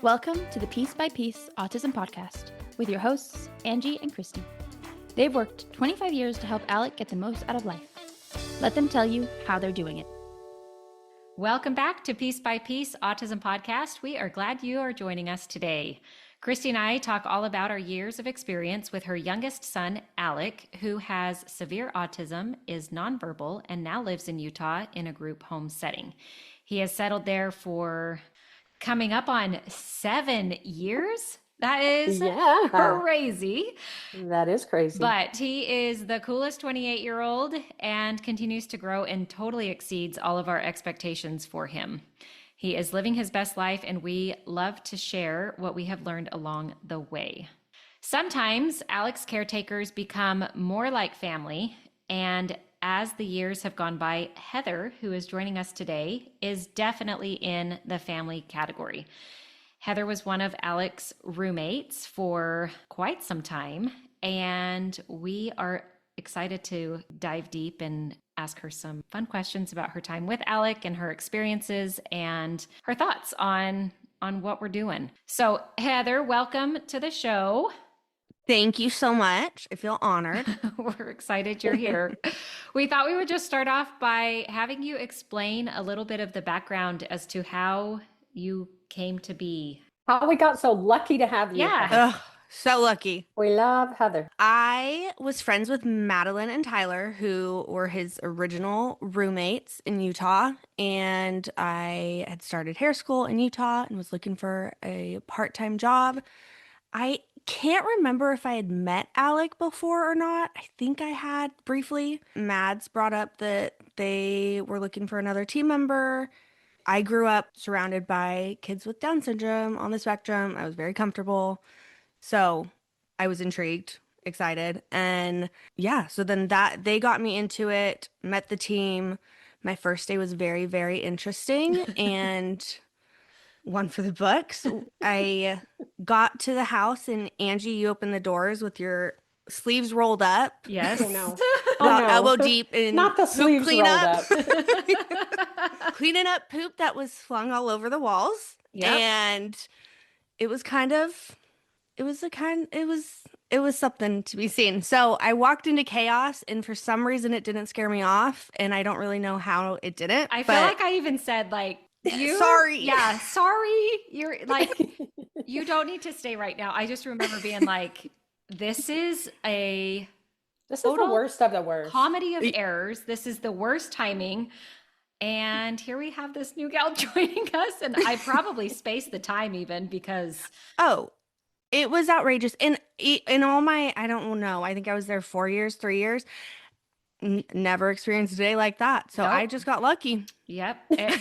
Welcome to the Piece by Piece Autism Podcast with your hosts, Angie and Christy. They've worked 25 years to help Alec get the most out of life. Let them tell you how they're doing it. Welcome back to Piece by Piece Autism Podcast. We are glad you are joining us today. Christy and I talk all about our years of experience with her youngest son, Alec, who has severe autism, is nonverbal, and now lives in Utah in a group home setting. He has settled there for coming up on 7 years. That is crazy. That is crazy. But he is the coolest 28-year-old and continues to grow and totally exceeds all of our expectations for him. He is living his best life, and we love to share what we have learned along the way. Sometimes Alec's caretakers become more like family, and as the years have gone by, Heather, who is joining us today, is definitely in the family category. Heather was one of Alec's roommates for quite some time, and we are excited to dive deep and ask her some fun questions about her time with Alec and her experiences and her thoughts on what we're doing. So, Heather, welcome to the show. Thank you so much. I feel honored. We're excited you're here. We thought we would just start off by having you explain a little bit of the background as to how you came to be. How we got so lucky to have you. Yeah. Heather. So lucky. We love Heather. I was friends with Madeline and Tyler, who were his original roommates in Utah. And I had started hair school in Utah and was looking for a part-time job. I can't remember if I had met Alec before or not. I think I had briefly. Mads brought up that they were looking for another team member. I grew up surrounded by kids with Down syndrome on the spectrum. I was very comfortable. So I was intrigued, excited. And yeah, so then they got me into it, met the team. My first day was very, very interesting and one for the books. I got to the house and Angie, you opened the doors with your sleeves rolled up. Yes. Oh, no. No. Elbow deep in Not the sleeves rolled up. Cleaning up poop that was flung all over the walls. Yep. And it was something to be seen. So I walked into chaos, and for some reason it didn't scare me off, and I don't really know how it didn't. I feel like I even said sorry. Yeah, sorry. You're like, you don't need to stay right now. I just remember being like, this is the worst of the worst. Comedy of errors. This is the worst timing. And here we have this new gal joining us. And I probably spaced the time even because. Oh, it was outrageous. In all my, I don't know, I think I was there 3 years. Never experienced a day like that. So I just got lucky. Yep.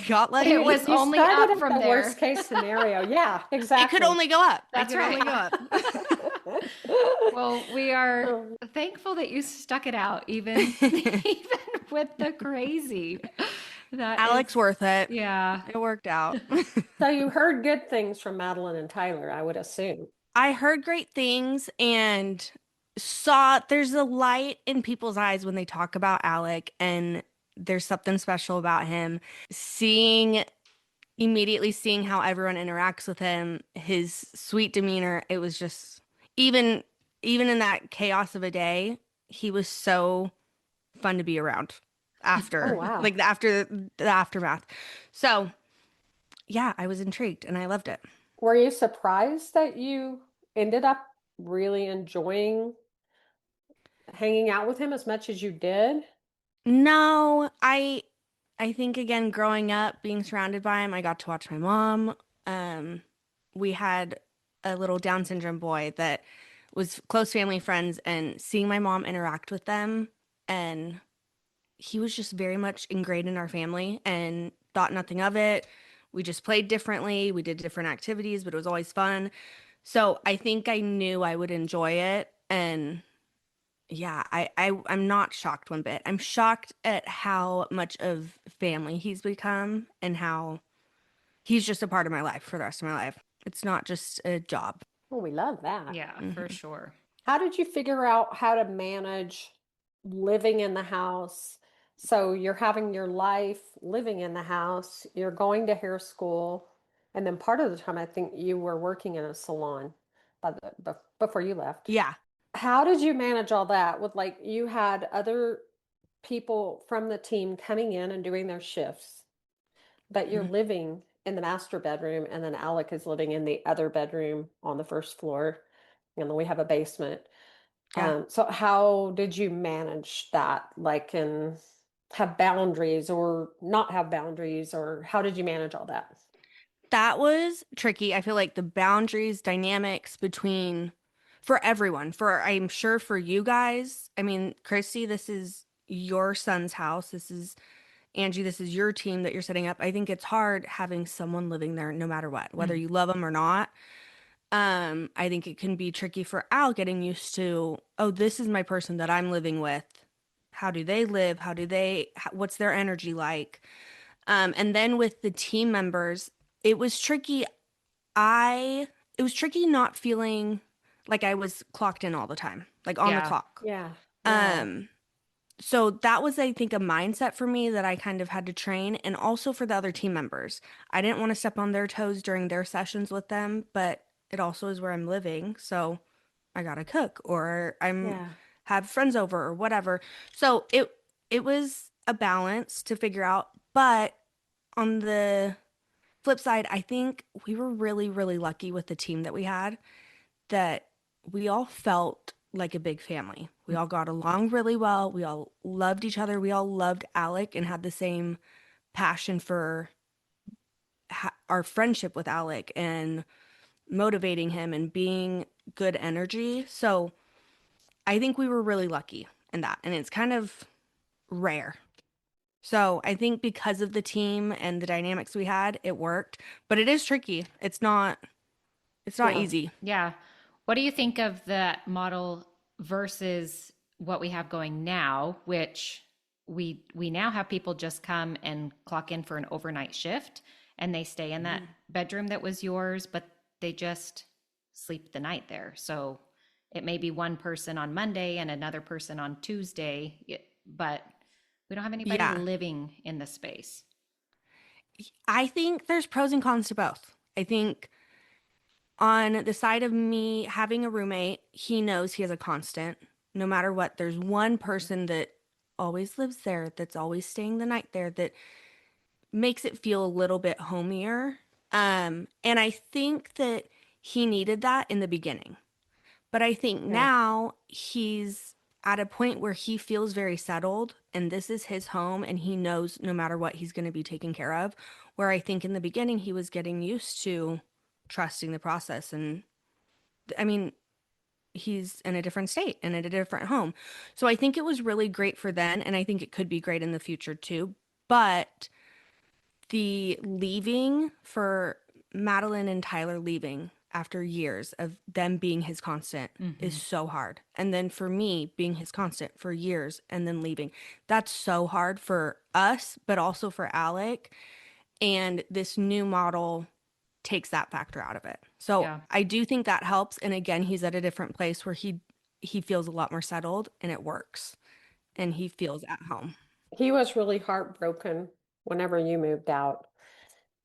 Got lucky. It was only up from there. Worst case scenario. Yeah, exactly. It could only go up. That's right. Only go up. Well, we are thankful that you stuck it out, even with the crazy. Alec's worth it. Yeah. It worked out. So you heard good things from Madeline and Tyler, I would assume. I heard great things and saw there's a light in people's eyes when they talk about Alec, and there's something special about him. Immediately seeing how everyone interacts with him, his sweet demeanor, it was just, even in that chaos of a day, he was so fun to be around after, after the aftermath. So yeah, I was intrigued and I loved it. Were you surprised that you ended up really enjoying hanging out with him as much as you did? No, I think, again, growing up, being surrounded by him, I got to watch my mom. We had a little Down syndrome boy that was close family friends, and seeing my mom interact with them, and he was just very much ingrained in our family and thought nothing of it. We just played differently. We did different activities, but it was always fun. So I think I knew I would enjoy it. And yeah, I'm not shocked one bit. I'm shocked at how much of family he's become and how he's just a part of my life for the rest of my life. It's not just a job. Well, we love that. Yeah, for sure. How did you figure out how to manage living in the house? So you're having your life living in the house, you're going to hair school, And then part of the time, I think you were working in a salon before you left. Yeah. How did you manage all that with like you had other people from the team coming in and doing their shifts, but you're Mhm. living in the master bedroom, and then Alec is living in the other bedroom on the first floor, and then we have a basement. Yeah. So how did you manage that? Like, and have boundaries or not have boundaries, or how did you manage all that? That was tricky. I feel like the boundaries, dynamics between for everyone, for I'm sure for you guys. I mean, Christy, this is your son's house. This is Angie, this is your team that you're setting up. I think it's hard having someone living there no matter what, whether Mm. you love them or not. I think it can be tricky for Al getting used to, oh, this is my person that I'm living with. How do they live? What's their energy like? And then with the team members, it was tricky. I, it was tricky not feeling like I was clocked in all the time, like on the Yeah. clock. Yeah, yeah, Um, so that was, I think, a mindset for me that I kind of had to train, and also for the other team members. I didn't want to step on their toes during their sessions with them, but it also is where I'm living, so I gotta cook or I'm yeah, have friends over or whatever. So it was a balance to figure out, but on the flip side, I think we were really, really lucky with the team that we had that we all felt like a big family. We all got along really well. We all loved each other. We all loved Alec and had the same passion for our friendship with Alec and motivating him and being good energy. So I think we were really lucky in that. And it's kind of rare. So I think because of the team and the dynamics we had, it worked. But it is tricky. It's not yeah. easy. Yeah. What do you think of that model versus what we have going now, which we now have people just come and clock in for an overnight shift and they stay in that Mhm. bedroom that was yours, but they just sleep the night there. So it may be one person on Monday and another person on Tuesday, but we don't have anybody Yeah. living in the space. I think there's pros and cons to both. I think on the side of me having a roommate, he knows he has a constant. No matter what, there's one person that always lives there, that's always staying the night there, that makes it feel a little bit homier. And I think that he needed that in the beginning. But I think Yeah. now he's at a point where he feels very settled and this is his home and he knows no matter what he's going to be taken care of. Where I think in the beginning he was getting used to trusting the process. And I mean, he's in a different state and at a different home. So I think it was really great for then. And I think it could be great in the future too. But the leaving for Madeline and Tyler leaving after years of them being his constant is Mm-hmm. so hard. And then for me being his constant for years and then leaving, that's so hard for us, but also for Alec. And this new model takes that factor out of it. So Yeah. I do think that helps. And again, he's at a different place where he feels a lot more settled and it works and he feels at home. He was really heartbroken whenever you moved out.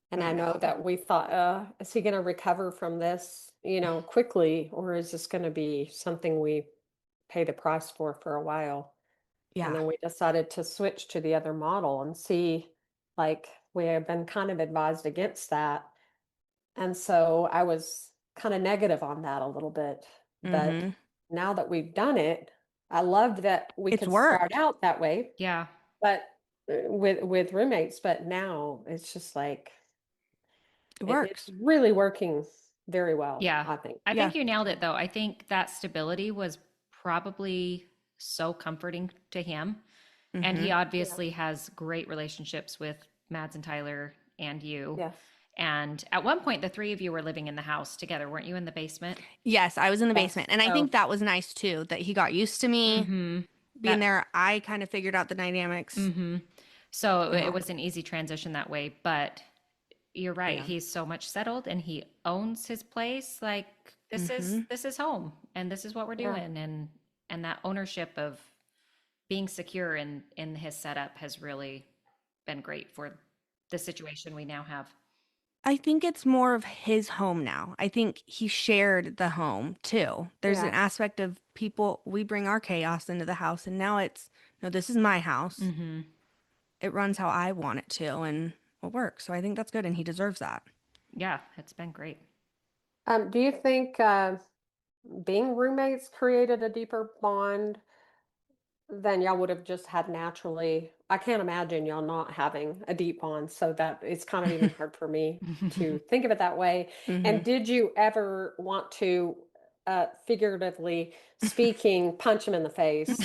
And I I know know. that we thought, is he going to recover from this, quickly, or is this going to be something we pay the price for a while? And Yeah. then we decided to switch to the other model and see, like, we have been kind of advised against that. And so I was kind of negative on that a little bit. But Mm-hmm. now that we've done it, I loved that we It's could start worked. out that way, Yeah. but with roommates, but now it's just like It it's works. really working very well, Yeah. I think. I Yeah. think you nailed it though. I think that stability was probably so comforting to him. And Mm-hmm. he Yeah. obviously has great relationships with Mads and Tyler and you. Yes. And at one point, the three of you were living in the house together, weren't you, in the basement? Yes, I was in the basement. Yes. And I So think that was nice too, that he got used to me Mm-hmm. being That, there. I kind of figured out the dynamics. mm-hmm. So It it helped. was an easy transition that way. But you're right. yeah. He's so much settled and he owns his place. Like Mm-hmm. this is home and this is what we're Yeah. doing. And that ownership of being secure in his setup has really been great for the situation we now have. I think it's more of his home now. I think he shared the home too. There's an Yeah. aspect of people, we bring our chaos into the house, and now it's, no, this is my house. Mm-hmm. It runs how I want it to, and it works. So I think that's good, and he deserves that. Yeah, it's been great. Do you think being roommates created a deeper bond than y'all would have just had naturally? I can't imagine y'all not having a deep bond, so that it's kind of even hard for me to think of it that way. Hmm. And did you ever want to, figuratively speaking, punch him in the face?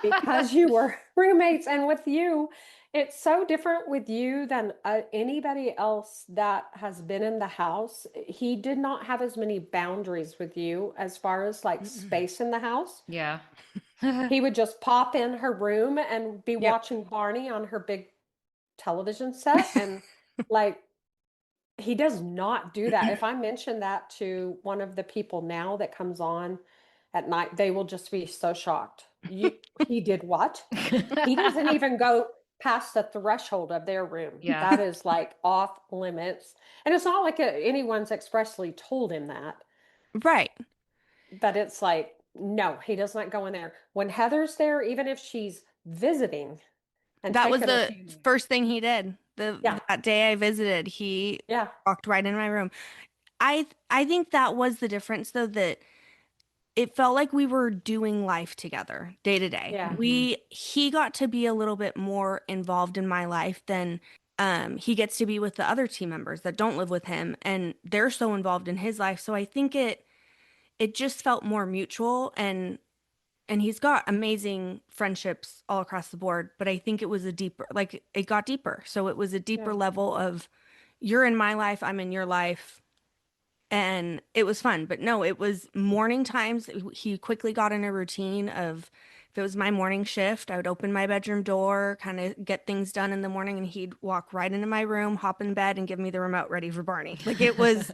Because you were roommates, and with you, it's so different with you than anybody else that has been in the house. He did not have as many boundaries with you as far as like Mm-mm. space in the house. Yeah. He would just pop in her room and be Yep. watching Barney on her big television set, and like he does not do that. If I mention that to one of the people now that comes on at night, they will just be so shocked. He did what? He doesn't even go past the threshold of their room. Yeah. That is like off limits. And it's not like anyone's expressly told him that, Right. but it's like, no, he does not go in there. When Heather's there, even if she's visiting and That was taking her the family. first thing he did. Yeah, That day I visited, he yeah, walked right in my room. I think that was the difference though, that it felt like we were doing life together day to day. yeah, Hmm. He got to be a little bit more involved in my life than he gets to be with the other team members that don't live with him, and they're so involved in his life. So I think it just felt more mutual, and he's got amazing friendships all across the board, but I think it was a deeper, like it got deeper. So it was a deeper yeah, level of you're in my life, I'm in your life, and it was fun. But no, it was morning times. He quickly got in a routine of, if it was my morning shift, I would open my bedroom door, kind of get things done in the morning, and he'd walk right into my room, hop in bed, and give me the remote ready for Barney. Like it was,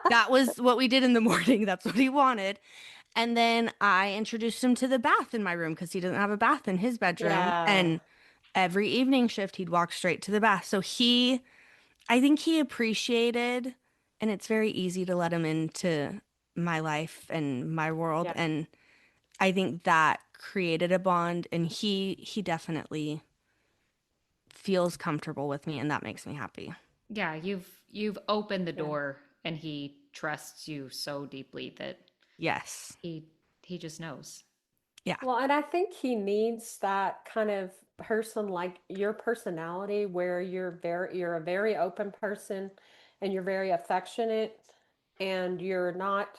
that was what we did in the morning. That's what he wanted. And then I introduced him to the bath in my room because he doesn't have a bath in his bedroom. yeah, And every evening shift, he'd walk straight to the bath. So I think he appreciated, and it's very easy to let him into my life and my world. yeah. And I think that created a bond, and he definitely feels comfortable with me, and that makes me happy. Yeah, you've opened the Yeah. door and he trusts you so deeply that Yes. he just knows. Yeah. Well, and I think he needs that kind of person like your personality where you're a very open person and you're very affectionate and you're not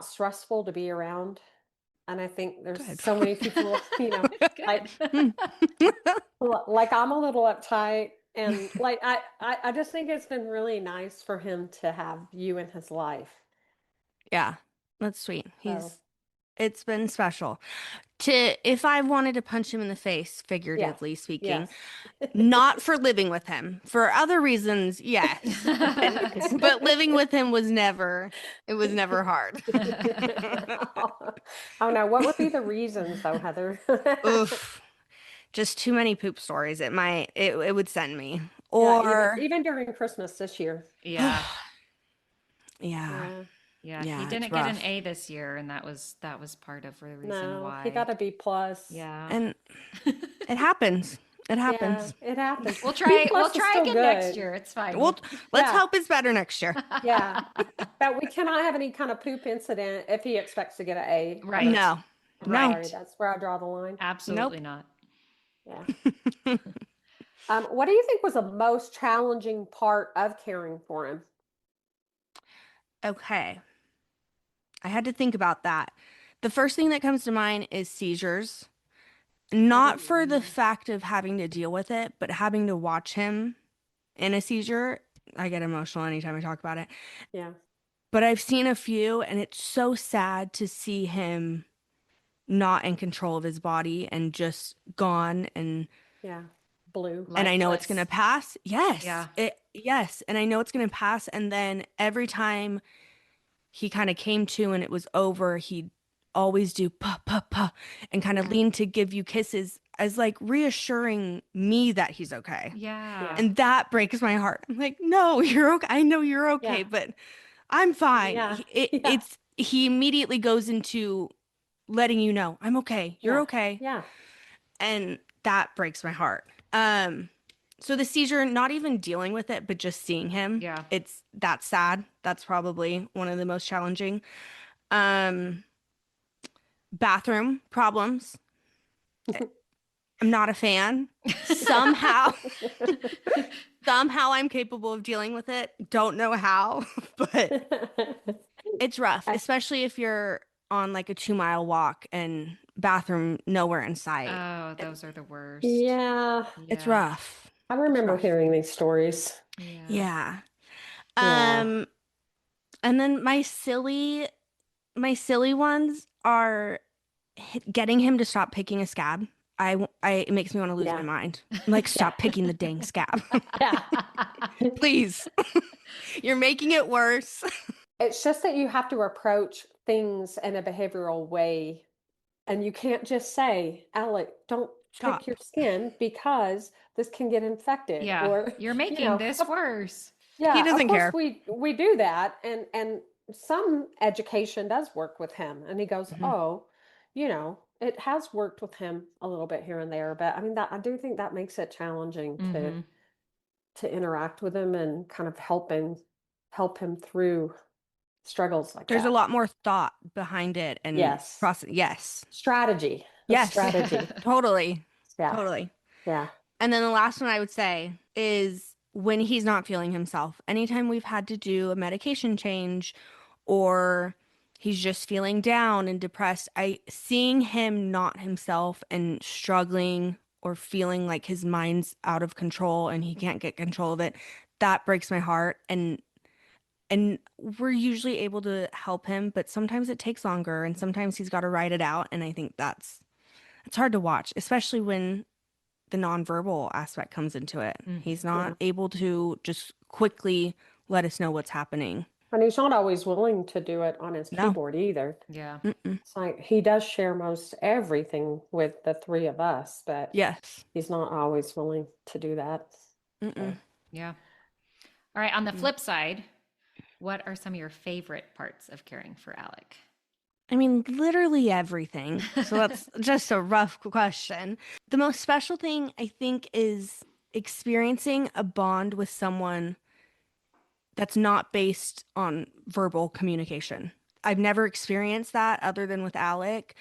stressful to be around. And I think there's Good. so many people, like Good. Hmm. like I'm a little uptight, and like I just think it's been really nice for him to have you in his life. Yeah. That's sweet. So, It's been special. If I wanted to punch him in the face, yeah. figuratively speaking, Yes. not for living with him. For other reasons, yes. But living with him it was never hard. Oh no, what would be the reasons though, Heather? Oof. Just too many poop stories. It would send me. Yeah, Or even during Christmas this year. Yeah. yeah. Yeah. Yeah, he Yeah, it's didn't get an rough. A this year, and that was part of the reason No, he why. got a B plus. Yeah. And it happens. It Yeah, happens. it happens. We'll B try we'll plus is try still again next good. year. It's fine. Well, let's Yeah, hope it's better next year. yeah. But we cannot have any kind of poop incident if he expects to get an A, Heather. Right. No. I'm No. sorry, Right. that's where I draw the line. Absolutely Nope. not. Yeah. What do you think was the most challenging part of caring for him? Okay. I had to think about that. The first thing that comes to mind is seizures. Not for the Oh, fact of having to deal with it, but having to watch him in a seizure. I get emotional anytime I talk about it. yeah, But I've seen a few, and it's so sad to see him not in control of his body and just gone. yeah. Blue. And I know it's gonna Lifeless. pass. Yeah. Yes, and I know it's gonna pass. And then every time he kind of came to and it was over, he'd always do pa pa pa and kind of Yeah, lean to give you kisses. as like reassuring me that he's okay. Yeah. And that breaks my heart. I'm like, no, you're okay. I know you're okay, Yeah. but I'm fine. Yeah. Yeah. He immediately goes into letting you know, I'm okay. You're Yeah. okay. Yeah. And that breaks my heart. So the seizure, not even dealing with it, but just seeing him, Yeah. that's sad. That's probably one of the most challenging. Um, Bathroom problems. I'm not a fan. Somehow, somehow I'm capable of dealing with it. Don't know how, but it's rough, I- especially if you're on like a 2-mile walk and bathroom nowhere in sight. Oh, those are the worst. Yeah. It's Yeah. rough. I It's remember rough. hearing these stories. Yeah. Yeah. Yeah. Um, and then my silly ones are getting him to stop picking a scab. It makes me want to lose my Yeah. mind. I'm like, Yeah. stop picking the dang scab. Yeah. Please. You're making it worse. It's just that you have to approach things in a behavioral way. And you can't just say, Alec, don't pick Stop. your skin because this can get infected. Yeah. Or, You're you making know, this worse. He yeah, of doesn't course care. we do that. And some education does work with him. And he goes, Mhm. oh, it has worked with him a little bit here and there. But I mean that I do think that makes it challenging Mm-hmm. to interact with him and kind of help him through struggles like There's a that. lot more thought behind it and Yes. process. Yes. Strategy. A Yes. strategy. Totally. Yeah. Totally. Yeah. And then the last one I would say is when he's not feeling himself. Anytime we've had to do a medication change or he's just feeling down and depressed, seeing him not himself and struggling or feeling like his mind's out of control and he can't get control of it, that breaks my heart. And we're usually able to help him, but sometimes it takes longer and sometimes he's got to write it out. And I think it's hard to watch, especially when the nonverbal aspect comes into it. Mm. He's Yeah. not able to just quickly let us know what's happening. And he's not always willing to do it on his No. keyboard either. Yeah. Mm-mm. It's like he does share most everything with the three of us, but Yes. he's not always willing to do that. Mm-mm. Yeah. All right. On the Mm. flip side, what are some of your favorite parts of caring for Alec? I mean, literally everything. So that's just a rough question. The most special thing, I think, is experiencing a bond with someone that's not based on verbal communication. I've never experienced that other than with Alec,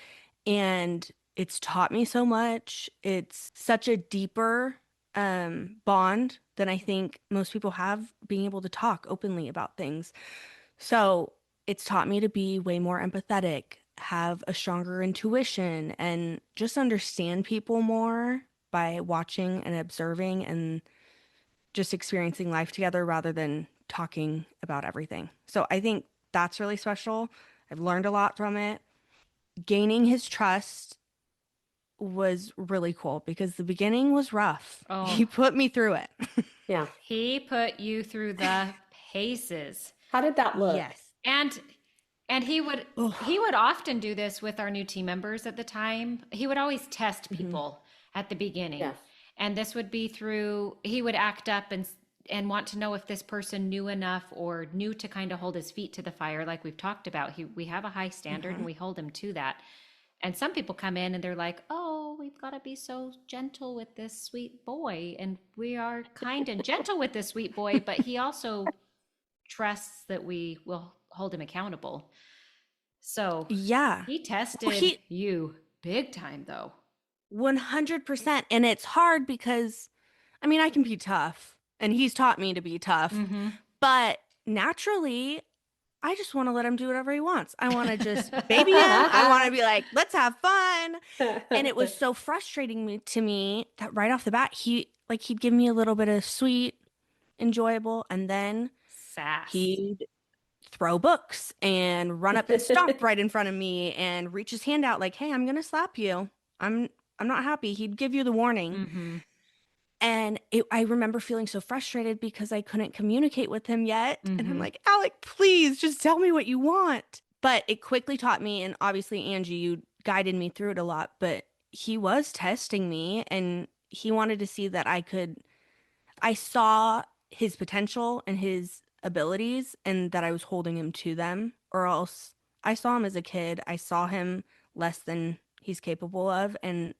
and it's taught me so much. It's such a deeper bond than I think most people have, being able to talk openly about things. So it's taught me to be way more empathetic, have a stronger intuition, and just understand people more by watching and observing and just experiencing life together rather than talking about everything. So I think that's really special. I've learned a lot from it. Gaining his trust was really cool because the beginning was rough. Oh. He put me through it. Yeah. He put you through the paces. How did that look? Yes. And he would often do this with our new team members at the time. He would always test people at the beginning. Yes. And this would be through, he would act up and want to know if this person knew enough or knew to kind of hold his feet to the fire, like we've talked about. We have a high standard and we hold him to that. And some people come in and they're like, oh, we've got to be so gentle with this sweet boy. And we are kind and gentle with this sweet boy, but he also trusts that we will hold him accountable. So Yeah. he tested you big time, though. 100%. And it's hard because, I mean, I can be tough and he's taught me to be tough, but naturally, I just want to let him do whatever he wants. I want to just baby him. I want to be like, let's have fun. And it was so frustrating to me that right off the bat, he'd give me a little bit of sweet, enjoyable, and then Sass. he'd throw books and run up and stop right in front of me and reach his hand out like, hey, I'm going to slap you. I'm not happy. He'd give you the warning. And I remember feeling so frustrated because I couldn't communicate with him yet. And I'm like, Alec, please just tell me what you want. But it quickly taught me, and obviously, Angie, you guided me through it a lot, but he was testing me, and he wanted to see that I saw his potential and his abilities, and that I was holding him to them, or else I saw him as a kid. I saw him less than he's capable of. And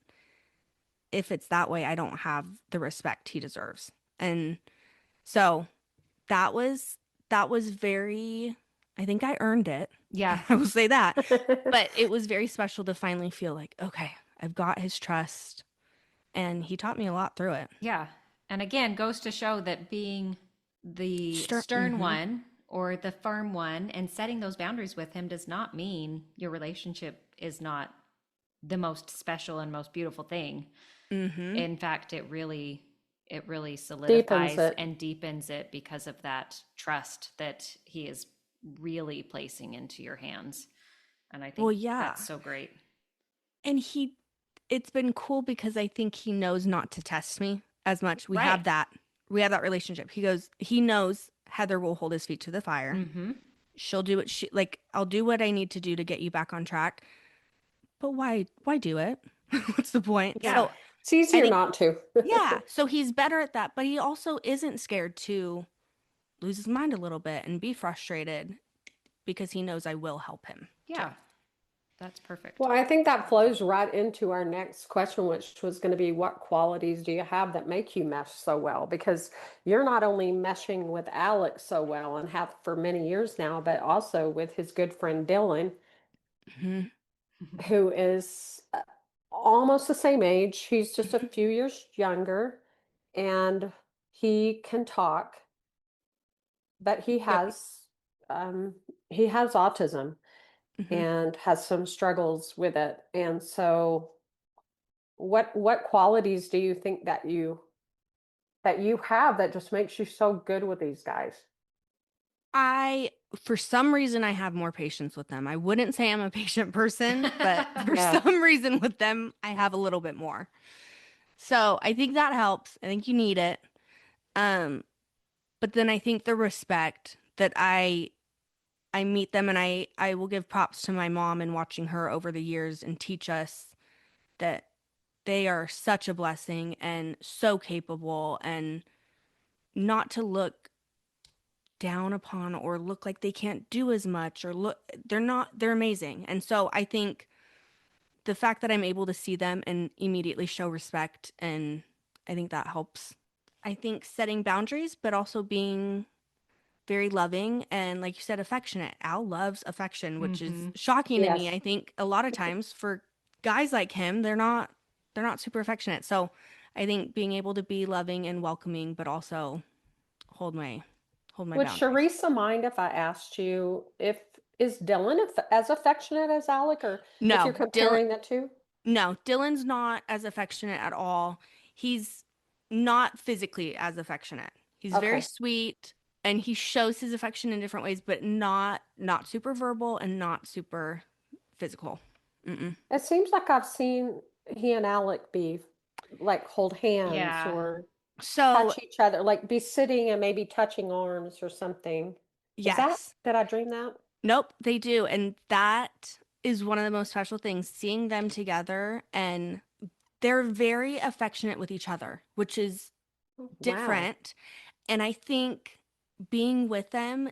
if it's that way, I don't have the respect he deserves. And so that was, that was very, I think I earned it. Yeah. I will say that. But it was very special to finally feel like, okay, I've got his trust. And he taught me a lot through it. Yeah. And again, goes to show that being the stern Mhm. one or the firm one and setting those boundaries with him does not mean your relationship is not the most special and most beautiful thing. Mhm. In fact, it really Deepens solidifies it. and deepens it because of that trust that he is really placing into your hands. And I think Well, yeah. that's so great. And it's been cool because I think he knows not to test me as much. Right. We have that relationship. He knows Heather will hold his feet to the fire. Mm-hmm. She'll do what I'll do what I need to do to get you back on track. But why do it? What's the point? Yeah. So It's I easier think, not to. yeah. So he's better at that, but he also isn't scared to lose his mind a little bit and be frustrated because he knows I will help him. Yeah. That's perfect. Well, I think that flows right into our next question, which was going to be what qualities do you have that make you mesh so well? Because you're not only meshing with Alex so well and have for many years now, but also with his good friend Dylan, Mhm. who is almost the same age. He's just a few years younger, and he can talk, but Yep. um, he has autism Mhm. and has some struggles with it. And so what qualities do you think that you have that just makes you so good with these guys? For some reason, I have more patience with them. I wouldn't say I'm a patient person, but for Yeah. some reason with them, I have a little bit more. So I think that helps. I think you need it. Um, but then I think the respect that I meet them, and I will give props to my mom and watching her over the years and teach us that they are such a blessing and so capable, and not to look down upon or look like they can't do as much, or look, they're amazing. And so I think the fact that I'm able to see them and immediately show respect, and I think that helps. I think setting boundaries, but also being very loving and, like you said, affectionate. Al loves affection, which is Mm-hmm. shocking to me. Yes. I think a lot of times for guys like him, they're not super affectionate. So I think being able to be loving and welcoming, but also hold my hold my Would boundaries. Charissa mind if I asked you if is Dylan as affectionate as Alec, or if you're No, Dylan. comparing the two? No, Dylan's not as affectionate at all. He's not physically as affectionate. He's very Okay. sweet, and he shows his affection in different ways, but not super verbal and not super physical. Mm-mm. It seems like I've seen he and Alec be like hold hands Yeah. or So, touch each other, like be sitting and maybe touching arms or something. Is that, yes. did I dream that? Nope, they do. And that is one of the most special things, seeing them together, and they're very affectionate with each other, which is Wow. different. And I think being with them,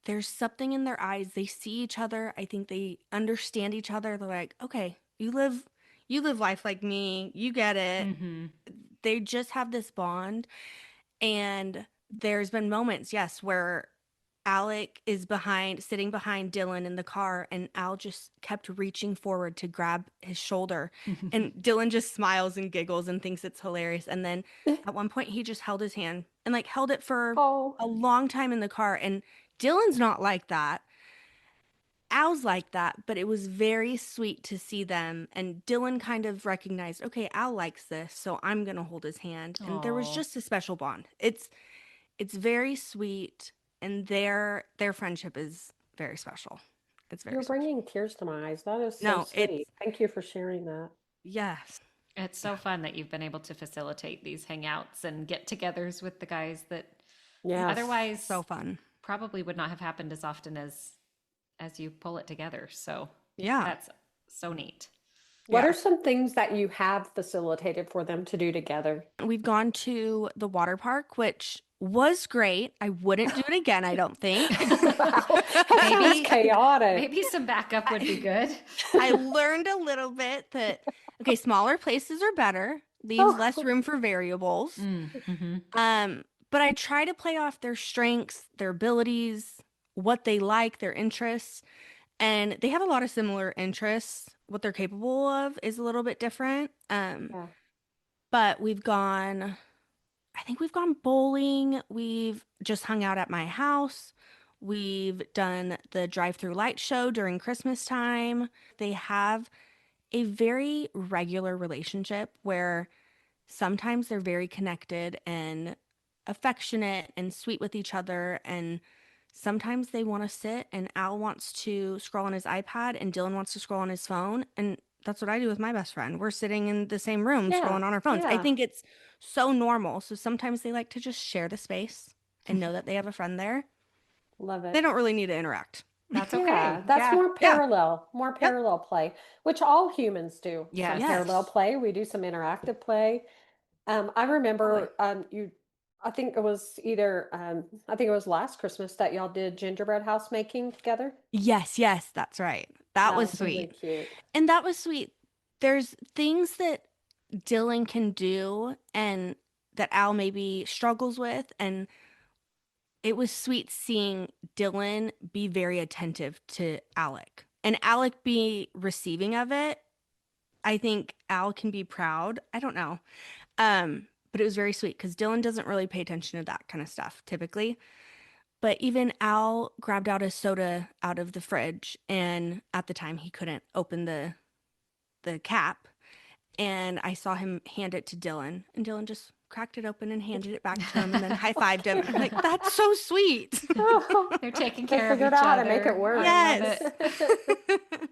there's something in their eyes. They see each other. I think they understand each other. They're like, okay, you live life like me. You get it. Mm-hmm. They just have this bond. And there's been moments, yes, where Alec is sitting behind Dylan in the car, and Al just kept reaching forward to grab his shoulder. And Dylan just smiles and giggles and thinks it's hilarious. And then at one point, he just held his hand and like held it for Oh, a long time in the car. And Dylan's not like that. Al's like that, but it was very sweet to see them. And Dylan kind of recognized, okay, Al likes this, so I'm gonna hold his hand. And there was Oh, just a special bond. It's very sweet, and their friendship is very special. It's very you're special. bringing tears to my eyes. That is so No, sweet. Thank you for sharing that. yes. it's so fun that you've been able to facilitate these hangouts and get-togethers with the guys that Yes. otherwise So fun. probably would not have happened as often as you pull it together. So Yeah. that's so neat. What Yeah. are some things that you have facilitated for them to do together? We've gone to the water park, which was great. I wouldn't do it again, I don't think. Wow, that sounds Maybe chaotic. maybe some backup would be good. I learned a little bit that, okay, smaller places are better, leaves less Oh, room for variables. Mm-hmm. But I try to play off their strengths, their abilities, what they like, their interests. And they have a lot of similar interests. What they're capable of is a little bit different. yeah. But I think we've gone bowling. We've just hung out at my house. We've done the drive-through light show during Christmas time. They have a very regular relationship where sometimes they're very connected and affectionate and sweet with each other. And sometimes they want to sit and Al wants to scroll on his iPad and Dylan wants to scroll on his phone. And that's what I do with my best friend. We're sitting in the same room Yeah. scrolling on our phones. I Yeah. think it's so normal. So sometimes they like to just share the space and know that they have a friend there. Love They it. don't really need to interact. That's Yeah, okay. that's Yeah. more Yep. parallel play, which all humans do. Some Yes. parallel Yes. play. We do some interactive play. I Totally. remember I think it was I think it was last Christmas that y'all did gingerbread house making together. Yes, yes, that's right. That That was was really sweet. cute. And that was sweet. There's things that Dylan can do and that Al maybe struggles with. And it was sweet seeing Dylan be very attentive to Alec and Alec be receiving of it. I think Al can be proud. I don't know. But it was very sweet because Dylan doesn't really pay attention to that kind of stuff typically. But even Al grabbed out a soda out of the fridge, and at the time he couldn't open the cap. And I saw him hand it to Dylan, and Dylan just cracked it open and handed it back to him and then high-fived him. I'm like, that's so sweet. Oh, They're taking they care of figured each out how to other. make it work. I love Yes. it.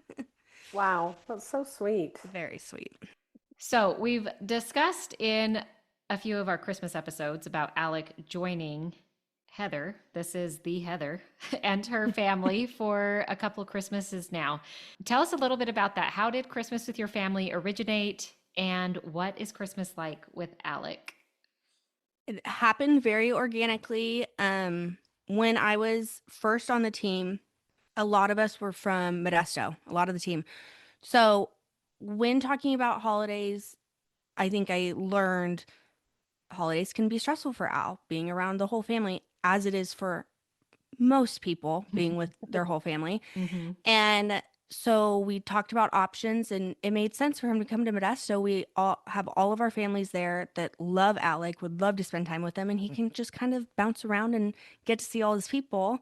Wow, that's so sweet. Very sweet. So, we've discussed in a few of our Christmas episodes about Alec joining Heather. This is the Heather and her family for a couple of Christmases now. Tell us a little bit about that. How did Christmas with your family originate? And what is Christmas like with Alec? It happened very organically. When I was first on the team, a lot of us were from Modesto, a lot of the team. So when talking about holidays, I think I learned holidays can be stressful for Al, being around the whole family, as it is for most people being with their whole family. Mm-hmm. And so we talked about options, and it made sense for him to come to Modesto. We all have all of our families there that love Alec, would love to spend time with him, and he can just kind of bounce around and get to see all his people.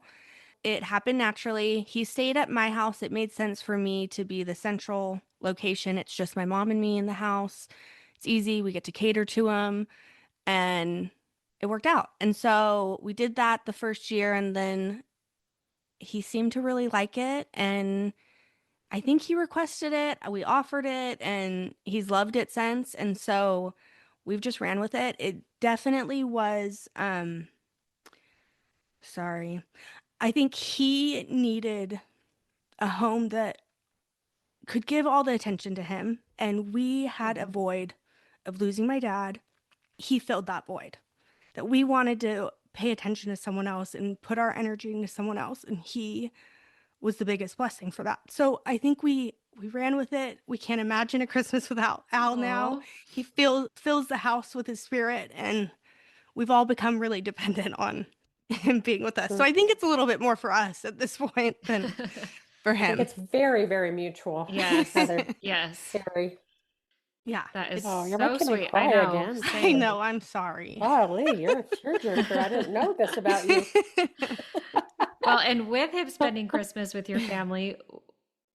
It happened naturally. He stayed at my house. It made sense for me to be the central location. It's just my mom and me in the house. It's easy. We get to cater to him, and it worked out. And so we did that the first year, and then he seemed to really like it. And I think he requested it. We offered it, and he's loved it since. And so we've just ran with it. It definitely was, sorry. I think he needed a home that could give all the attention to him. And we had a void of losing my dad. He filled that void, that we wanted to pay attention to someone else and put our energy into someone else. And he was the biggest blessing for that. So I think we ran with it. We can't imagine a Christmas without Al now. Aw. He fills the house with his spirit, and we've all become really dependent on him being with us. So I think it's a little bit more for us at this point than for I think him. it's very, very mutual. Yes. Heather. Yes. Very. Yeah. That is Oh, you're so making me sweet. cry I know. again. I Same. know. I'm sorry. Golly, you're a tearjerker. I didn't know this about you. Well, and with him spending Christmas with your family,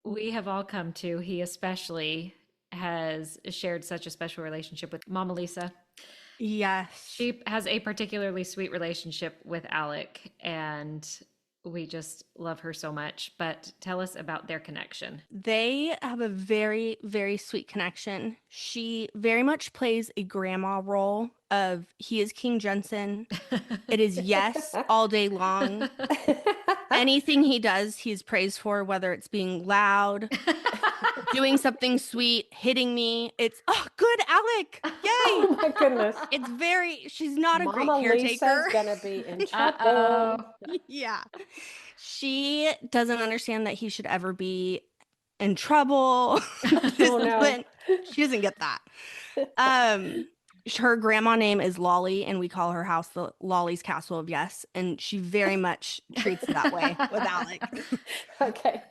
we have all come to, he especially has shared such a special relationship with Mama Lisa. Yes. She has a particularly sweet relationship with Alec, and we just love her so much. But tell us about their connection. They have a very, very sweet connection. She very much plays a grandma role of he is King Jensen. It is yes all day long. Anything he does, he's praised for, whether it's being loud, doing something sweet, hitting me. It's, oh, good, Alec. Yay. Oh my goodness. She's not a great Mama caretaker. Lisa's gonna be in trouble. Uh-oh. Yeah. She doesn't understand that he should ever be in trouble. Oh no. She doesn't get that. Her grandma name is Lolly, and we call her house the Lolly's Castle of Yes, and she very much treats it that way with Alec. Okay.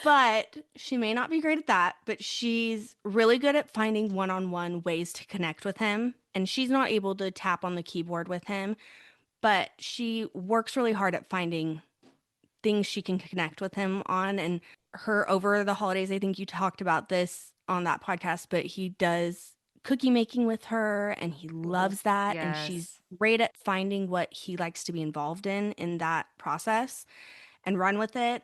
But she may not be great at that, but she's really good at finding one-on-one ways to connect with him, and she's not able to tap on the keyboard with him, but she works really hard at finding things she can connect with him on. And her over the holidays, I think you talked about this on that podcast, but he does cookie making with her and he loves that. And she's Yes. great at finding what he likes to be involved in that process and run with it.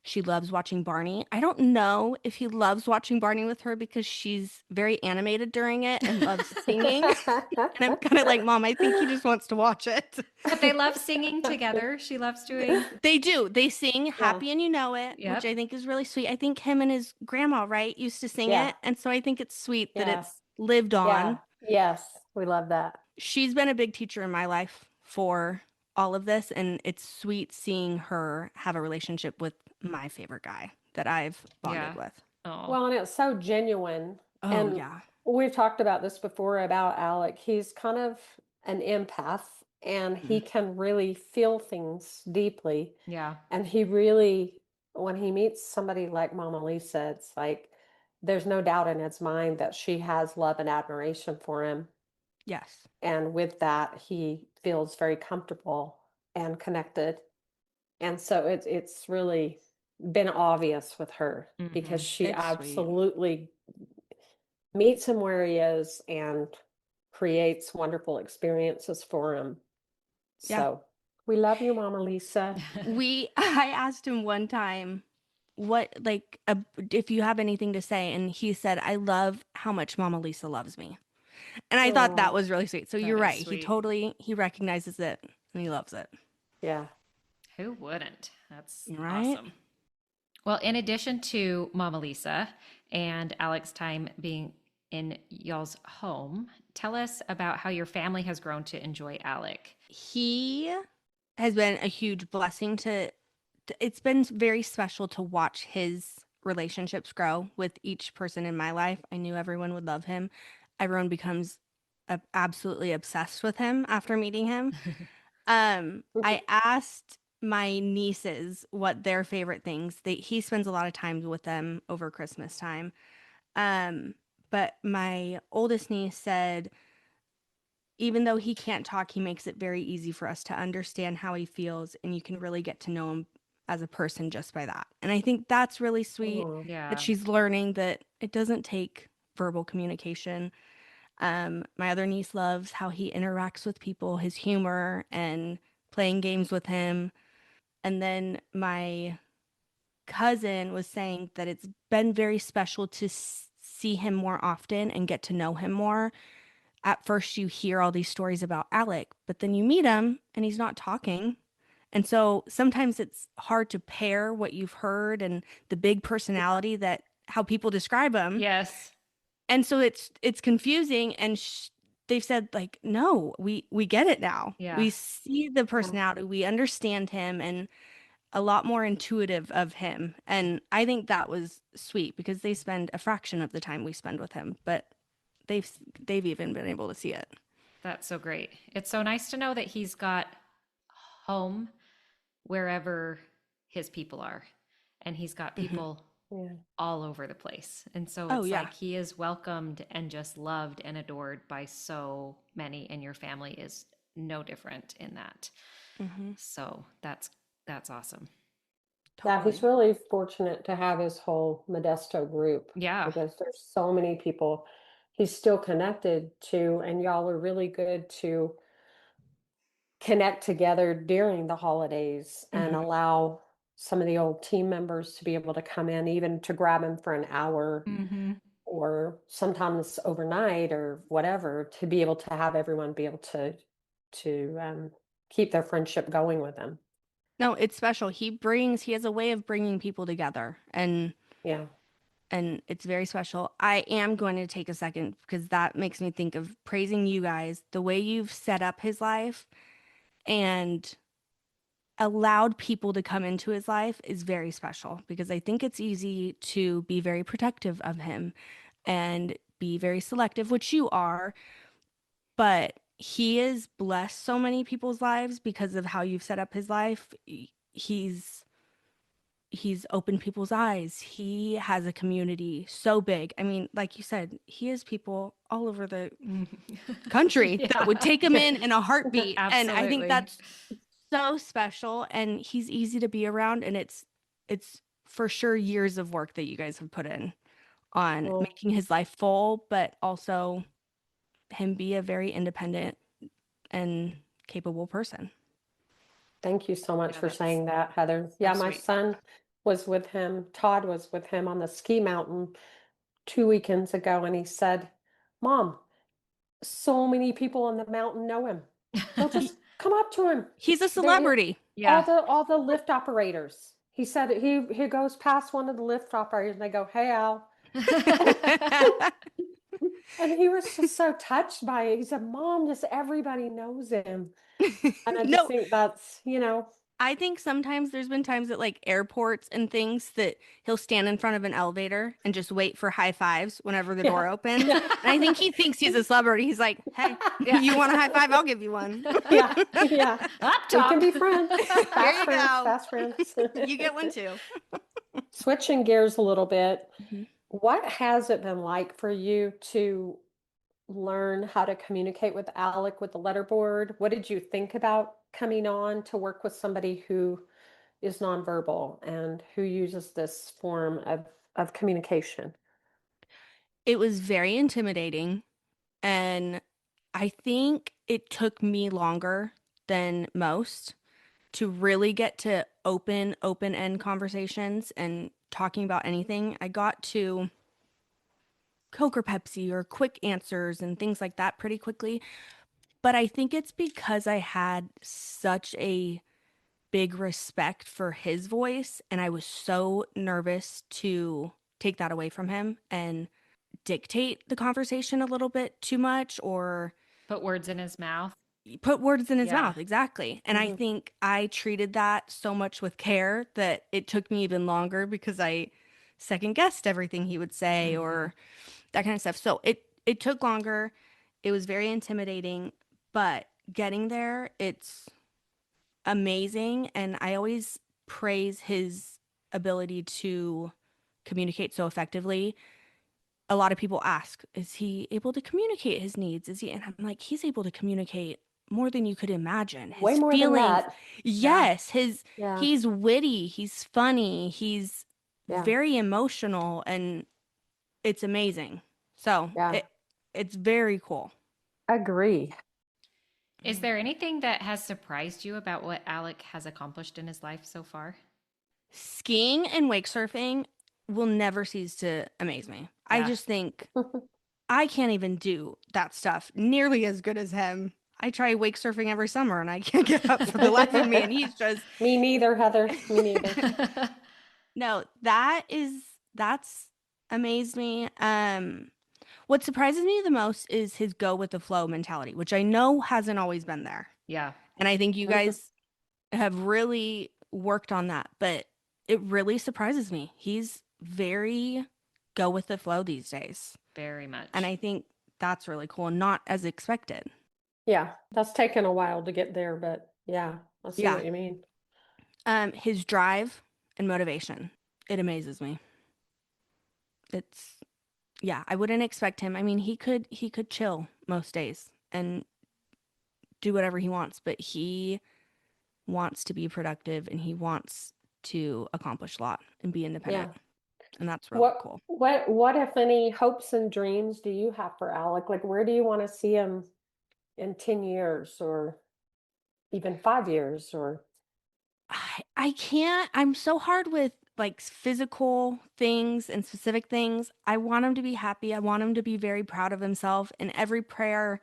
She loves watching Barney. I don't know if he loves watching Barney with her because she's very animated during it and loves singing. And I'm kind of like, Mom, I think he just wants to watch it. But they love singing together. She loves doing. They do. They sing Happy and You Know It, Yep. which I think is really sweet. I think him and his grandma, right, used to sing Yeah. it. And so I think it's sweet that Yeah. it's lived on. Yeah. Yes, we love that. She's been a big teacher in my life for all of this. And it's sweet seeing her have a relationship with my favorite guy that I've bonded Yeah. with. Oh. Well, and it's so genuine. Oh, And yeah. we've talked about this before about Alec. He's kind of an empath and he can really feel things deeply. Yeah. And he really, when he meets somebody like Mama Lisa, it's like there's no doubt in his mind that she has love and admiration for him. Yes. And with that, he feels very comfortable and connected. And so it's really been obvious with her because she It's sweet. absolutely meets him where he is and creates wonderful experiences for him. Yeah. So we love you, Mama Lisa. I asked him one time if you have anything to say, and he said, I love how much Mama Lisa loves me. And I thought that Aw. was really sweet. So That you're is right. sweet. He recognizes it and he loves it. Yeah. Who wouldn't? That's Right? awesome. Well, in addition to Mama Lisa and Alec's time being in y'all's home, tell us about how your family has grown to enjoy Alec. He has been a huge blessing it's been very special to watch his relationships grow with each person in my life. I knew everyone would love him. Everyone becomes absolutely obsessed with him after meeting him. I asked my nieces what their favorite things. He spends a lot of time with them over Christmas time. But my oldest niece said, even though he can't talk, he makes it very easy for us to understand how he feels, and you can really get to know him as a person just by that. And I think that's really sweet Aw. Yeah. that she's learning that it doesn't take verbal communication. My other niece loves how he interacts with people, his humor, and playing games with him. And then my cousin was saying that it's been very special to see him more often and get to know him more. At first, you hear all these stories about Alec, but then you meet him and he's not talking. And so sometimes it's hard to pair what you've heard and the big personality that how people describe him. Yes. And so it's confusing. And they've said, like, no, we get it now. Yeah. We see the personality, we understand him, and a lot more intuitive of him. And I think that was sweet because they spend a fraction of the time we spend with him, but they've even been able to see it. That's so great. It's so nice to know that he's got home wherever his people are. And he's got people Yeah. all over the place. And so Oh, it's yeah. like he is welcomed and just loved and adored by so many, and your family is no different in that. So that's awesome. Yeah, he's really fortunate to have his whole Modesto group. Yeah. Because there's so many people he's still connected to, and y'all are really good to connect together during the holidays and allow some of the old team members to be able to come in, even to grab him for an hour or sometimes overnight or whatever, to be able to have everyone be able to keep their friendship going with them. No, it's special. He has a way of bringing people together, Yeah. and it's very special. I am going to take a second because that makes me think of praising you guys. The way you've set up his life and allowed people to come into his life is very special because I think it's easy to be very protective of him and be very selective, which you are, but he has blessed so many people's lives because of how you've set up his life. He's he's opened people's eyes. He has a community so big. I mean, like you said, he has people all over the country that Yeah, would take him in a heartbeat. And I think absolutely. that's so special and he's easy to be around and it's for sure years of work that you guys have put in on Well, making his life full, but also him be a very independent and capable person. thank you so much Yeah, for that's saying that, Heather. so Yeah, my sweet. son was with him. Todd was with him on the ski mountain 2 weekends ago, and he said, Mom, so many people on the mountain know him. They'll He, just come up to him. he's a They celebrity. Yeah. all the lift operators. He said he goes past one of the lift operators and they go, "Hey Al." And he was just so touched by it. He said, Mom, just everybody knows him. And I just No, think that's, I think sometimes there's been times at like airports and things that he'll stand in front of an elevator and just wait for high fives whenever the yeah. door opens. Yeah. And I think he thinks he's a celebrity. He's like, hey, Yeah. you want a high five? I'll give you one. Yeah. Yeah. Up We can top. be friends. Here Fast you friends, go. fast friends. You get one too. Switching gears a little bit, Mhm. what has it been like for you to learn how to communicate with Alec with the letterboard? What did you think about coming on to work with somebody who is nonverbal and who uses this form of communication? It was very intimidating. And I think it took me longer than most to really get to open end conversations and talking about anything. I got to Coke or Pepsi or quick answers and things like that pretty quickly. But I think it's because I had such a big respect for his voice and I was so nervous to take that away from him and dictate the conversation a little bit too much or Put words in his mouth. put words in his Yeah. mouth. Exactly. And I Hmm. think I treated that so much with care that it took me even longer because I second guessed everything he would say Mhm. or that kind of stuff. So it took longer. It was very intimidating, but getting there, it's amazing. And I always praise his ability to communicate so effectively. A lot of people ask, is he able to communicate his needs? Is he? And I'm like, he's able to communicate more than you could imagine. Way His more than feelings, that. Yeah. yes, Yeah. he's witty, he's funny, he's Yeah. very emotional, and it's amazing. So Yeah. it's very cool. Agree. Is there anything that has surprised you about what Alec has accomplished in his life so far? Skiing and wake surfing will never cease to amaze me. I Yeah. just think I can't even do that stuff nearly as good as him. I try wake surfing every summer and I can't get up for the life of me. And he's just, Me neither, Heather. Me neither. no, that's amazed me. What surprises me the most is his go with the flow mentality, which I know hasn't always been there. Yeah. And I think you Mhm. guys have really worked on that, but it really surprises me. He's very go with the flow these days. Very And much. I think that's really cool and not as expected. Yeah, that's taken a while to get there, but yeah, I see Yeah. what you mean. His drive and motivation, it amazes me. It's yeah, I wouldn't expect him. I mean, he could chill most days and do whatever he wants, but he wants to be productive and he wants to accomplish a lot and be independent. Yeah. And that's really What cool. what if any hopes and dreams do you have for Alec? Like where do you want to see him in 10 years or even 5 years or I can't, I'm so hard with like physical things and specific things. I want him to be happy. I want him to be very proud of himself. And every prayer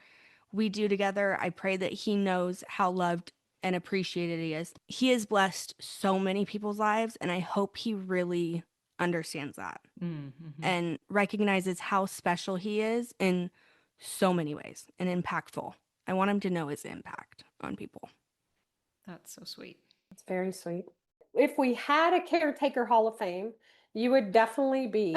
we do together, I pray that he knows how loved and appreciated he is. He has blessed so many people's lives, and I hope he really understands that and recognizes how special he is in so many ways and impactful. I want him to know his impact on people. That's so sweet. It's very sweet. If we had a Caretaker Hall of Fame, you would definitely be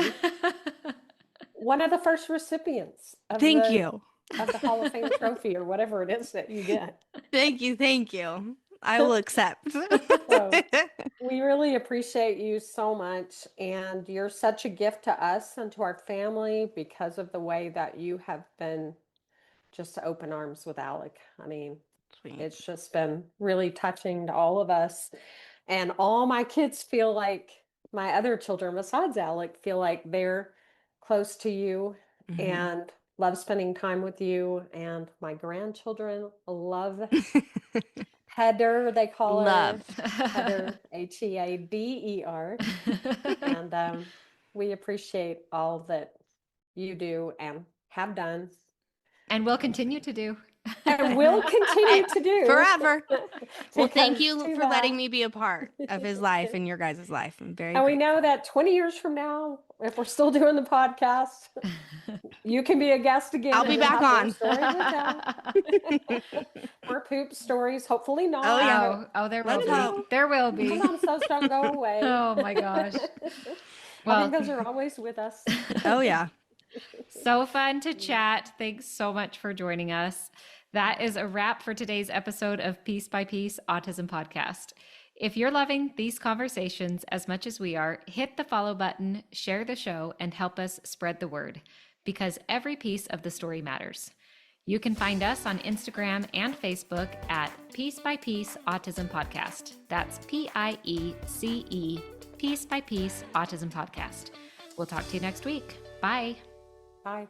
one of the first recipients of Thank you. of the Hall of Fame trophy or whatever it is that you get. Thank you. Thank you. I will accept. So, we really appreciate you so much, and you're such a gift to us and to our family because of the way that you have been just open arms with Alec. I mean, Sweet. it's just been really touching to all of us. And all my kids feel like, my other children besides Alec feel like they're close to you and love spending time with you. And my grandchildren love Heather, they call Love. her. Heather, Header. And we appreciate all that you do and have done. And will continue to do. And will continue to do. Forever. Well, thank Because you too for bad. letting me be a part of his life and your guys' life. I'm very And we grateful. know that 20 years from now, if we're still doing the podcast, you can be a guest again. I'll and be we'll back have on. more stories to tell. More poop stories, hopefully not. Oh, yeah. Oh, there will Let's be. hope. There will be. Come on, so strong, go away. Oh my gosh. I Well, think those are always with us. Oh, yeah. so fun to chat. Thanks so much for joining us. That is a wrap for today's episode of Piece by Piece Autism Podcast. If you're loving these conversations as much as we are, hit the follow button, share the show, and help us spread the word, because every piece of the story matters. You can find us on Instagram and Facebook at Piece by Piece Autism Podcast. That's PIECE, Piece by Piece Autism Podcast. We'll talk to you next week. Bye. Bye.